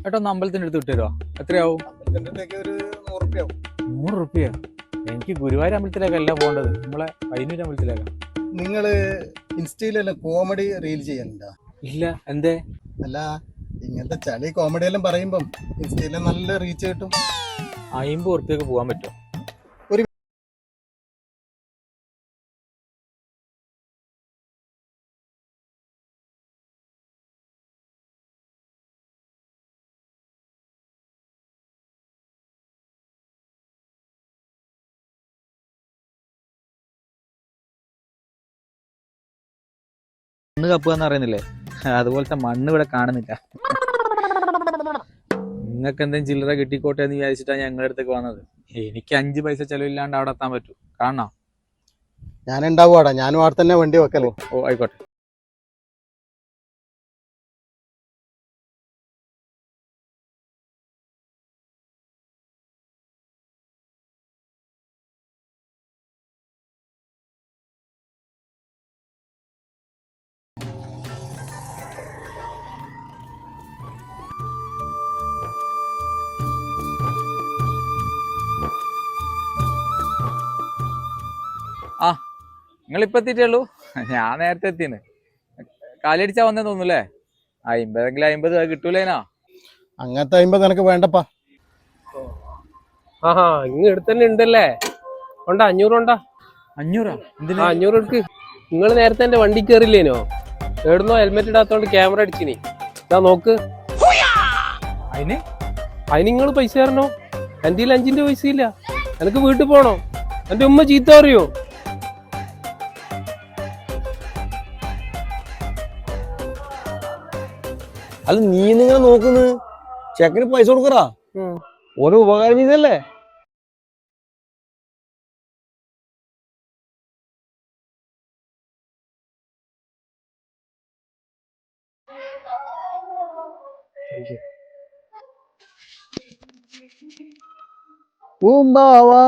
ഏട്ടാ ഒന്ന് അമ്പലത്തിന്റെ അടുത്ത് വിട്ടുതരുമോ? എത്രയാവും? ഒരു 100 റുപ്യ. 100 റുപ്യ? എനിക്ക് ഗുരുവായൂർ അമ്പലത്തിലേക്കല്ല പോകേണ്ടത്, നമ്മളെ പയ്യന്നൂർ അമ്പലത്തിലേക്കാണ്. നിങ്ങള് ഇൻസ്റ്റയിലല്ല കോമഡി റീൽ ചെയ്യാനുണ്ടോ? ഇല്ല, എന്തേ? അല്ല, ഇങ്ങനത്തെ ചളി കോമഡി എല്ലാം പറയുമ്പം ഇൻസ്റ്റയില് നല്ല റീച്ച് കിട്ടും. 50 റുപ്യക്ക് പോകാൻ പറ്റുമോ? മണ്ണ് കപ്പുക എന്ന് പറയുന്നില്ലേ, അതുപോലത്തെ മണ്ണ് ഇവിടെ കാണുന്നില്ല. നിങ്ങൾക്ക് എന്തെങ്കിലും ചില്ലറ കിട്ടിക്കോട്ടെ എന്ന് വിചാരിച്ചിട്ടാണ് ഞങ്ങളുടെ അടുത്തേക്ക് വന്നത്. എനിക്ക് 5 പൈസ ചെലവില്ലാണ്ട് അവിടെ എത്താൻ പറ്റൂ. കാണണോ? ഞാൻ ഉണ്ടാവുവാടാ, ഞാനും അവിടെ തന്നെ വണ്ടി വെക്കലോ. ഓ ആയിക്കോട്ടെ. ആ, നിങ്ങളിപ്പോ എത്തിയിട്ടുള്ളൂ? ഞാൻ നേരത്തെ എത്തിന്ന്. കാലടിച്ചാ വന്നേ തോന്നൂല്ലേ? 50 50 കിട്ടൂലേനാ? അങ്ങനത്തെ 50 എനിക്ക് വേണ്ടപ്പാ. ആഹാ, ഇങ്ങ് എടുത്തന്നെ ഉണ്ടല്ലേ? ഉണ്ടാ 500 ഉണ്ടാ? 500? എന്തിനാ? 500 എടുക്ക്. നിങ്ങൾ നേരത്തെ എന്റെ വണ്ടി കയറില്ലേനോ? എവിടുന്നോ ഹെൽമെറ്റ് ഇടാത്തോണ്ട് ക്യാമറ അടിച്ചിനി. ഇതാ നോക്ക്. അതിന് നിങ്ങൾ പൈസ തരണോ? എന്റെ 5ന്റെ പൈസ ഇല്ല. എനിക്ക് വീട്ടിൽ പോണോ? എന്റെ ഉമ്മ ചീത്ത അറിയോ? അല്ല, നീ നിങ്ങനെ നോക്കുന്നത്? ചെക്കന് പൈസ കൊടുക്കറാ, ഓരോ ഉപകാരം ചെയ്തല്ലേ. പൂമ്പാവാ